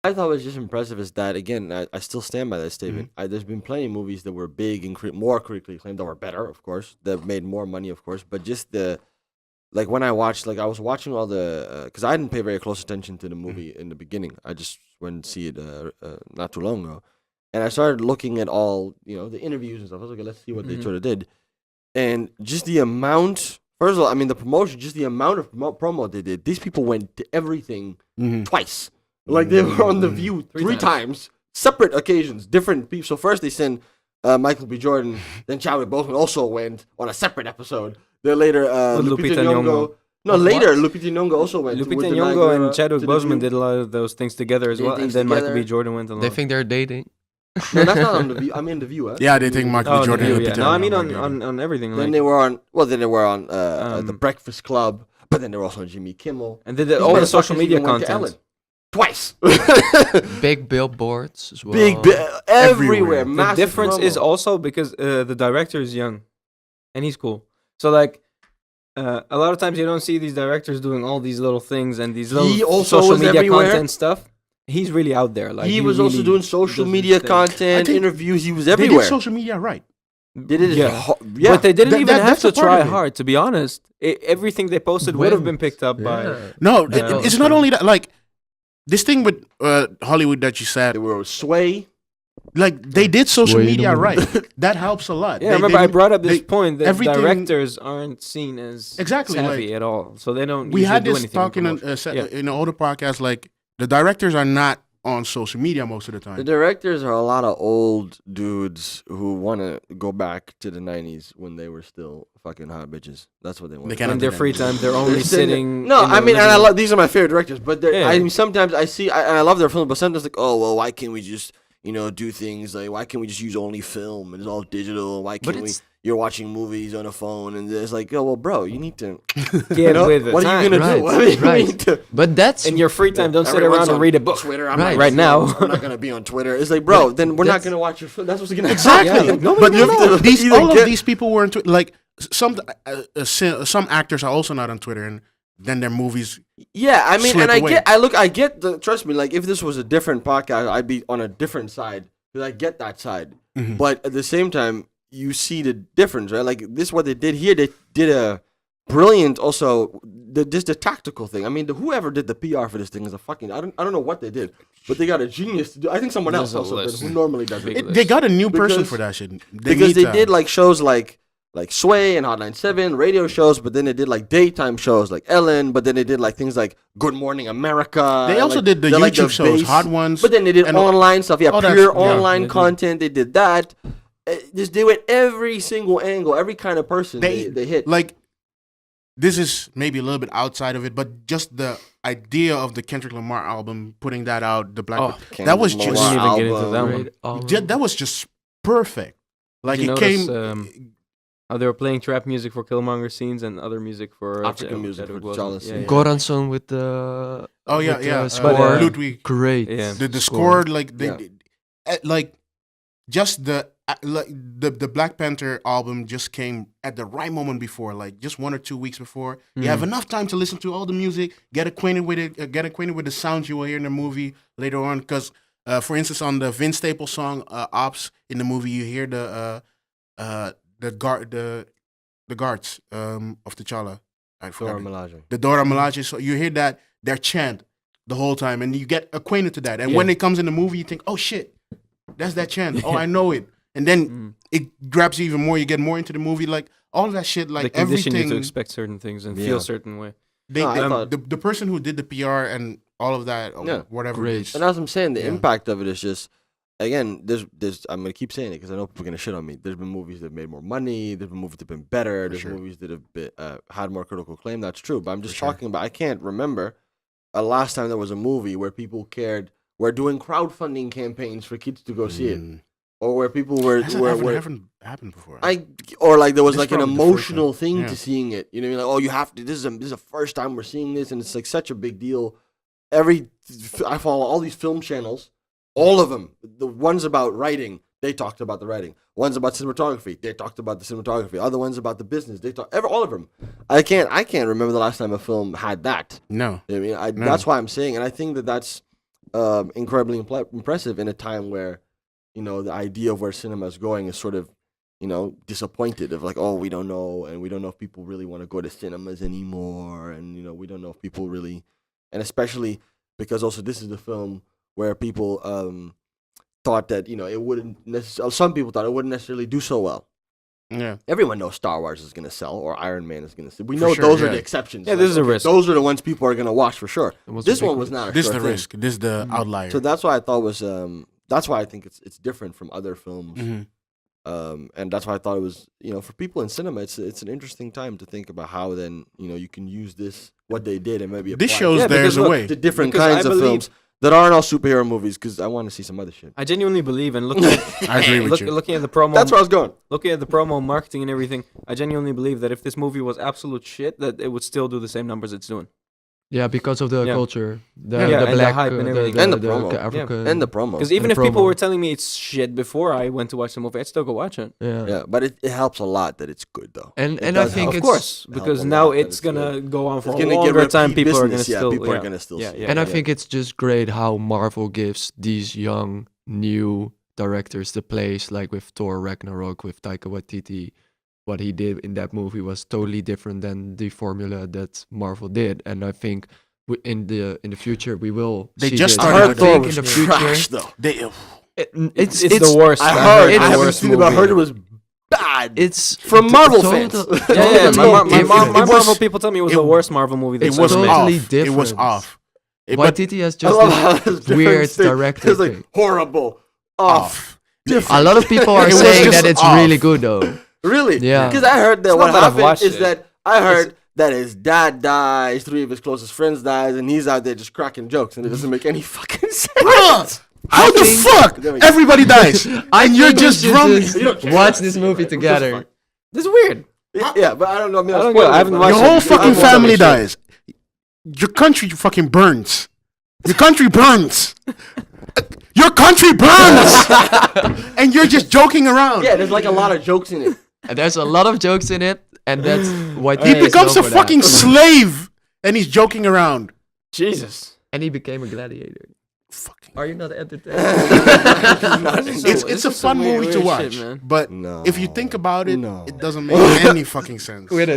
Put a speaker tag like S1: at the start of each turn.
S1: I thought was just impressive is that again, I still stand by that statement. There's been plenty of movies that were big and more critically acclaimed that were better, of course, that made more money, of course. But just the like when I watched, like I was watching all the because I didn't pay very close attention to the movie in the beginning. I just went to see it not too long ago, and I started looking at all the interviews and stuff. I was like, okay, let's see what they sort of did, and just the amount. First of all, I mean the promotion, just the amount of promo they did. These people went to everything twice. Like they were on The View three times, separate occasions, different people. So first they sent Michael B. Jordan, then Chadwick Boseman also went on a separate episode. Then later Lupita Nyong'o. No, later Lupita Nyong'o also went.
S2: Lupita Nyong'o and Chadwick Boseman did a lot of those things together as well, and then Michael B. Jordan went along.
S3: They think they're dating.
S1: No, that's not on The View. I mean The View.
S4: Yeah, they think Michael B. Jordan.
S2: View, yeah. No, I mean on everything.
S1: Then they were on. Well, then they were on The Breakfast Club, but then they were also on Jimmy Kimmel.
S2: And did all the social media content.
S1: Twice.
S3: Big billboards as well.
S1: Everywhere.
S2: The difference is also because the director is young, and he's cool. So like, a lot of times you don't see these directors doing all these little things and these little social media content stuff. He's really out there. Like
S1: he was also doing social media content, interviews. He was everywhere.
S4: They did social media right.
S1: They did it.
S2: Yeah. But they didn't even have to try hard. To be honest, everything they posted would have been picked up by.
S4: No, it's not only that. Like this thing with Hollywood that you said,
S1: they were sway.
S4: Like they did social media right. That helps a lot.
S2: Yeah, remember I brought up this point that directors aren't seen as savvy at all, so they don't.
S4: We had this talk in an older podcast. Like the directors are not on social media most of the time.
S1: The directors are a lot of old dudes who want to go back to the 90s when they were still fucking hot bitches. That's what they want.
S2: In their free time, they're only sitting.
S1: No, I mean, and I love these are my favorite directors, but I mean, sometimes I see, I love their films, but sometimes like, oh well, why can't we just do things like why can't we just use only film and it's all digital? Why can't you're watching movies on a phone and it's like, oh well, bro, you need to
S2: get with it.
S1: What are you gonna do?
S3: Right. But that's
S2: in your free time. Don't sit around and read a book.
S1: Twitter,
S2: right now.
S1: I'm not gonna be on Twitter. It's like, bro, then we're not gonna watch your film. That's what's gonna
S4: happen.
S1: Exactly.
S4: But all of these people were on Twitter. Like some actors are also not on Twitter, and then their movies.
S1: Yeah, I mean, and I get the. Trust me, like if this was a different podcast, I'd be on a different side because I get that side. But at the same time, you see the difference, right? Like this, what they did here, they did a brilliant. Also, just the tactical thing. I mean, whoever did the PR for this thing is a fucking. I don't know what they did, but they got a genius to do. I think someone else also did, who normally does it.
S4: They got a new person for that shit.
S1: Because they did like shows like Sway and Hotline 7, radio shows, but then they did like daytime shows like Ellen, but then they did like things like Good Morning America.
S4: They also did the YouTube shows, Hot Ones.
S1: But then they did online stuff, pure online content. They did that. They went every single angle, every kind of person they hit.
S4: Like, this is maybe a little bit outside of it, but just the idea of the Kendrick Lamar album, putting that out, the Black Panther, that was just... That was just perfect. Like, it came...
S2: they were playing trap music for Killmonger scenes and other music for
S1: African music for Charles.
S3: Goranson with the
S4: score. Ludwig.
S3: Great.
S4: Yeah. The score, like just the Black Panther album just came at the right moment before, like just 1 or 2 weeks before. You have enough time to listen to all the music, get acquainted with it, get acquainted with the sounds you will hear in the movie later on. Because, for instance, on the Vince Staples song "Ops" in the movie, you hear the guards of T'Challa.
S1: Dora Milaje.
S4: The Dora Milaje. So you hear their chant the whole time, and you get acquainted to that. And when it comes in the movie, you think, "Oh shit, that's that chant. Oh, I know it." And then it grabs you even more. You get more into the movie, like all of that shit. Like
S2: they condition you to expect certain things and feel a certain way.
S4: The person who did the PR and all of that, whatever. Great.
S1: And as I'm saying, the impact of it is just. Again, there's. I'm gonna keep saying it because I know people are gonna shit on me. There's been movies that have made more money. There's been movies that have been better. There's movies that have been, had more critical acclaim. That's true. But I'm just talking about. I can't remember a last time there was a movie where people cared. We're doing crowdfunding campaigns for kids to go see it, or where people were.
S4: Haven't happened before.
S1: Or like there was like an emotional thing to seeing it. You know what I mean? Like, oh, you have to. This is the first time we're seeing this, and it's like such a big deal. I follow all these film channels. All of them. The ones about writing, they talked about the writing. Ones about cinematography, they talked about the cinematography. Other ones about the business, they talked. All of them. I can't remember the last time a film had that.
S4: No.
S1: You know what I mean, that's why I'm saying, and I think that's incredibly impressive in a time where, the idea of where cinema is going is sort of, disappointed of like, oh, we don't know, and we don't know if people really want to go to cinemas anymore, and we don't know if people really, and especially because also this is the film where people thought that it wouldn't necessarily. Some people thought it wouldn't necessarily do so well.
S4: Yeah.
S1: Everyone knows Star Wars is going to sell or Iron Man is going to sell. We
S4: For
S1: know
S4: sure,
S1: those are
S4: yeah.
S1: the exceptions.
S2: Yeah, this is a risk.
S1: Those are the ones people are going to watch for sure.
S3: It was
S1: This
S3: a big
S1: one was
S3: risk.
S1: not a
S4: This is
S1: sure
S4: the
S1: thing.
S4: risk. This is the outlier.
S1: So that's why I thought was that's why I think it's different from other films. And that's why I thought it was, for people in cinema, it's an interesting time to think about how then, you can use what they did and maybe
S4: This
S1: apply
S4: shows
S2: Yeah,
S4: there's
S2: because
S4: a
S2: look,
S4: way.
S1: to different
S2: Because
S1: kinds
S2: I
S1: of
S2: believe-
S1: films that aren't all superhero movies because I want to see some other shit.
S2: I genuinely believe, and looking at,
S4: I agree with you.
S2: looking at the promo,
S1: That's where I was going.
S2: looking at the promo, marketing, and everything, I genuinely believe that if this movie was absolute shit, that it would still do the same numbers it's doing.
S3: Yeah, because of the
S2: Yeah.
S3: culture,
S2: Yeah,
S3: the
S2: and the
S3: black,
S2: hype and everything.
S1: And the promo.
S3: African,
S1: And the promo.
S2: Because even
S3: And
S2: if people
S3: promo.
S2: were telling me it's shit before I went to watch the movie, I'd still go watch it.
S1: Yeah, but it helps a lot that it's good though.
S3: and
S1: It
S3: and I
S1: does
S3: think
S1: help.
S2: Of
S3: it's
S2: course,
S1: help
S2: because
S1: a
S2: now
S1: lot that
S2: it's
S1: it's
S2: gonna go on for
S1: It's
S2: a
S1: gonna get
S2: longer time.
S1: repeat
S2: People are gonna
S1: business, yeah,
S2: still,
S1: people are gonna still
S2: yeah,
S1: see it.
S2: yeah,
S3: and I
S2: yeah.
S3: think it's just great how Marvel gives these young new directors the place, like with Thor Ragnarok with Taika Waititi. What he did in that movie was totally different than the formula that Marvel did, and I think in the future we will.
S4: They
S3: see
S4: just
S3: this.
S4: started
S3: I
S4: with
S3: think
S4: Thor
S3: in the
S4: was
S3: future.
S1: Trash though.
S2: It's the worst.
S1: I
S2: I
S1: heard.
S2: it's
S1: I
S2: the
S1: haven't
S2: worst
S1: seen it, but I heard it
S2: movie.
S1: was bad.
S3: It's
S1: From Marvel fans.
S2: Yeah, my
S3: different.
S2: Marvel people tell me it was
S4: it-
S2: the worst Marvel movie.
S4: It
S2: they've
S4: was
S2: ever made.
S3: totally
S4: off. It was
S3: different.
S4: off. But
S3: Waititi has
S1: I
S3: just
S1: love how it's
S3: this
S1: different
S3: weird
S1: thing.
S3: director
S1: It's like
S3: thing.
S1: horrible, off.
S3: A lot of people are
S4: It was
S3: saying
S4: just
S3: that it's
S4: off.
S3: really good though.
S1: Really?
S3: Yeah.
S1: Because I heard that
S2: It's
S1: what
S2: not that I've
S1: happened
S2: watched
S1: is
S2: it.
S1: that I heard that his dad dies, 3 of his closest friends dies, and he's out there just cracking jokes, and it doesn't make any fucking sense.
S4: Bruh, how the
S3: think-
S4: fuck? Everybody dies. And you're
S3: think we
S4: just
S3: should
S4: drumming.
S3: just
S1: You don't care.
S3: watch this movie
S1: It's just
S3: together.
S1: fun.
S2: This is weird.
S1: Yeah, but I don't know. I mean,
S2: I
S1: I'm
S2: don't know.
S1: spoiling
S2: I haven't
S1: it, but-
S2: watched
S4: Your
S2: it.
S4: whole
S2: I
S4: fucking
S2: don't watch
S4: family
S2: it.
S4: dies. Your country fucking burns. Your country burns. Your country burns. And you're just joking around.
S1: Yeah, there's like a lot of jokes in it.
S3: And there's a lot of jokes in it, and that's what
S4: He becomes a fucking slave and he's joking around.
S2: Jesus.
S3: And he became a gladiator.
S4: Fucking.
S3: Are you not entertained?
S4: It's a fun movie to watch.
S2: Shit, man.
S4: But
S1: No.
S4: if you think about it,
S1: No.
S4: it doesn't make any fucking sense.
S3: Quit it.